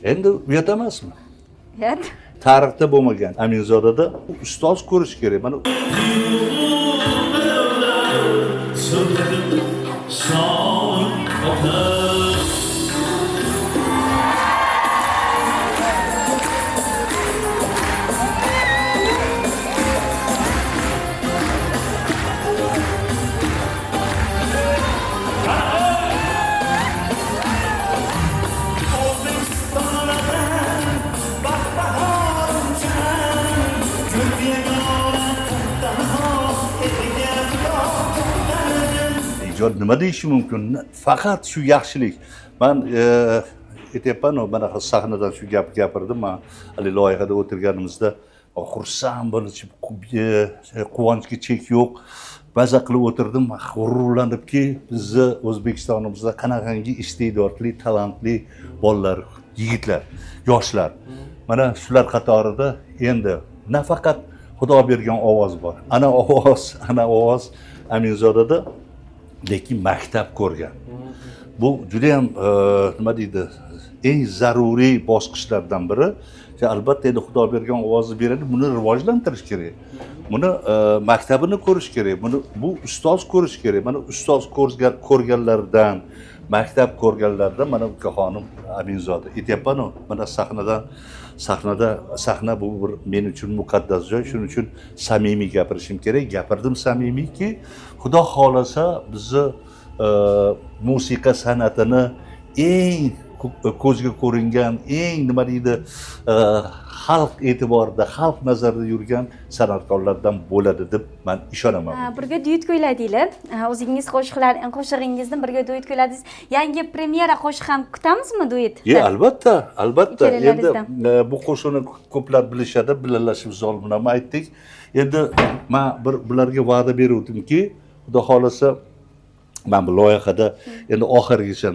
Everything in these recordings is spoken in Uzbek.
Endi uyat emasmi? Uyat. Tarixda bo'lmagan Aminzodada ustoz ko'rish kerak. Mana ijod nima deyishi mumkin? Faqat shu yaxshilik. Men aytyapman, mana sahnadan shu gap gapirdim. Men hali loyihada o'tirganimizda xursand bo'lib, quvonchga chek yo'q. Baza qilib o'tirdim, g'ururlanibki, bizni O'zbekistonimizda qanaqangi iste'dodli, talantli bolalar, yigitlar, yoshlar. Mana shular qatorida endi nafaqat Xudo bergan ovoz bor. Ana ovoz Aminzodada, lekin maktab ko'rgan. Bu juda ham nima deydi, eng zaruriy bosqichlardan biri. Albatta endi Xudo bergan ovozni beradi, buni rivojlantirish kerak. Buni maktabini ko'rish kerak. Buni bu ustoz ko'rish kerak. Mana ustoz ko'rganlardan, maktab ko'rganlardan mana ukaxonim Aminzoda. Aytyapman-ku, mana sahna bu bir men uchun muqaddas joy. Shuning uchun samimiy gapirishim kerak. Gapirdim samimiyki, Xudo xolasa bizni musiqa san'atini eng ko'zga ko'ringan, eng nima deydi, xalq e'tiborida, xalq nazarida yurgan san'atkorlardan bo'ladi deb men ishonaman. Birga duet kuyladinglar. O'zingiz qo'shig'ingizni birga duet kuyladingiz. Yangi premyera qo'shiq ham kutamizmi duet? Albatta. Endi bu qo'shiqni ko'plar bilishadi, birlashib zolminama aytdik. Endi men bularga va'da beruvdimki, Xudo xolasa men bu loyihada endi oxirigacha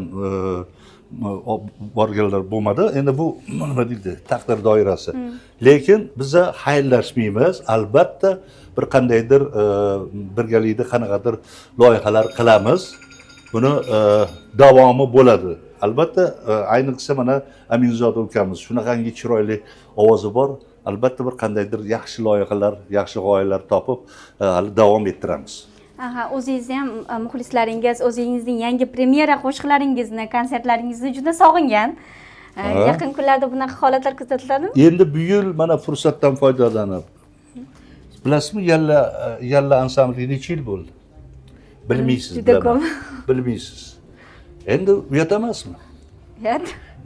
borganlar bo'lmadi. Endi bu nima deydi, taqdir doirasi. Lekin biz xayrlashmaymiz. Albatta bir qandaydir birgalikda qanaqadir loyihalar qilamiz. Buni davomi bo'ladi. Albatta ayniqsa mana Aminzoda ukamiz shunaqangi chiroyli ovozi bor. Albatta bir qandaydir yaxshi loyihalar, yaxshi g'oyalar topib hali davom ettiramiz. O'zingiz ham muxlislaringiz o'zingizning yangi premyera qo'shiqlaringizni, konsertlaringizni juda sog'ingan. Yaqin kunlarda bunaqa holatlar kuzatiladimi? Endi bu yil mana fursatdan foydalanib, bilasizmi, Yalla ansambli necha yil bo'ldi? Bilmaysiz, bilaman. Bilmaysiz. Endi uyat emasmi? Uyat.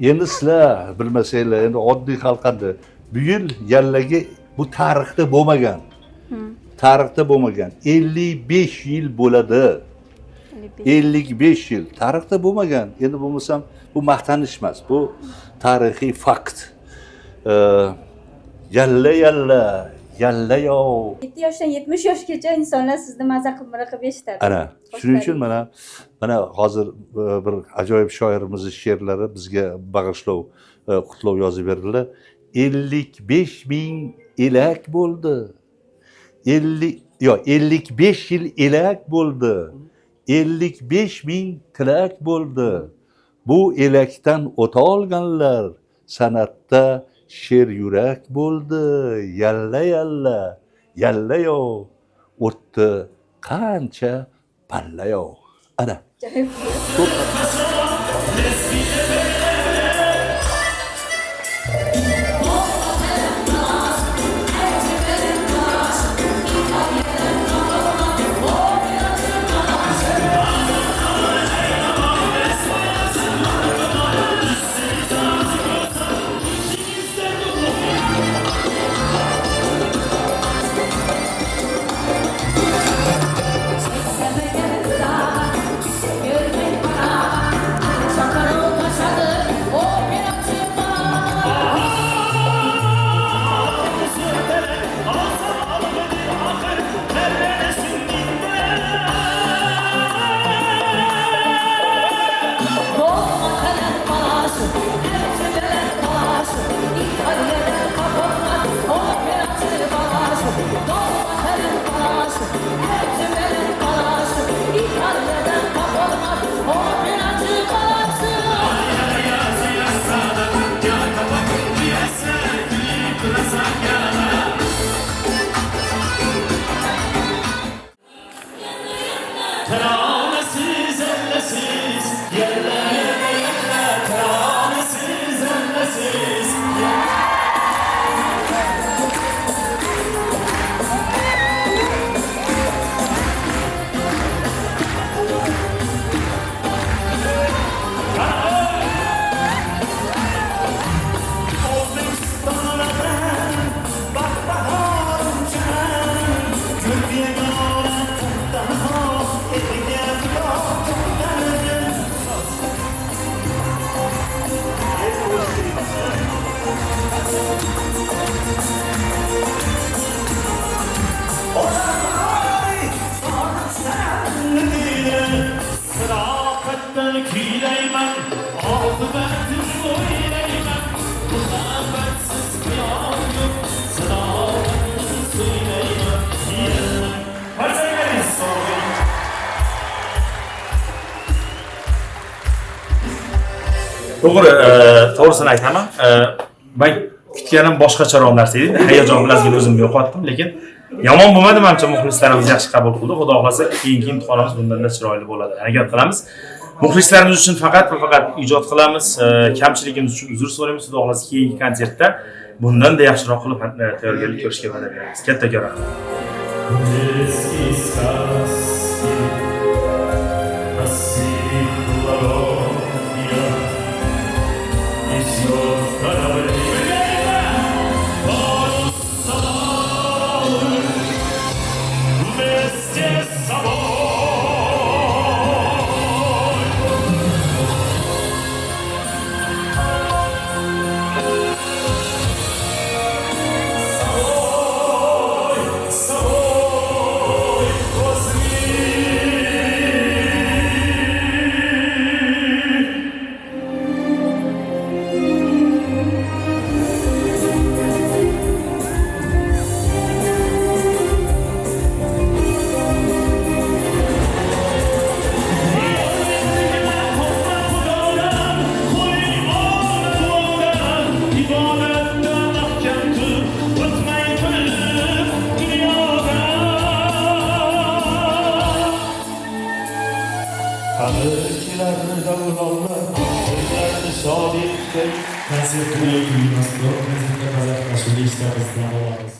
Endi sizlar bilmasanglar, endi oddiy xalqanda bu yil Yallaga bu tarixda bo'lmagan. Tarixda bo'lmagan 55 yil bo'ladi. 55 yil tarixda bo'lmagan. Endi bo'lmasam bu maqtanish emas, bu tarixiy fakt. Yalla yo. 7 yoshdan 70 yoshgacha insonlar sizni maza qilib eshitadi. Ana, shuning uchun mana hozir bir ajoyib shoirimiz she'rlari bizga bag'ishlov, qutlov yozib berdilar. 55 ming elak bo'ldi. 55 yil elak bo'ldi. 55 ming tilak bo'ldi. Bu elakdan o'ta olganlar san'atda she'r yurak bo'ldi. Yalla yo. O'tdi qancha palla yo. Ana. To'g'ri, to'g'risini aytaman. Men kutganim boshqacharoq narsa edi. Hayajon bilan o'zimni yo'qotdim, lekin yomon bo'lmadi, menimcha muxlislarimiz yaxshi qabul qildi. Xudo xolasa keyingi imtihonimiz bundan-da chiroyli bo'ladi. Harakat qilamiz. Muxlislarimiz uchun faqat va faqat ijod qilamiz. Kamchiligimiz uchun uzr so'raymiz. Xudo xolasa keyingi konsertda bundan-da yaxshiroq qilib tayyorgarlik ko'rishga va'da beramiz. Katta rahmat. Konsert kunlari kuymasdi, konsertda qazaq tashkil etishda biz bilan olamiz.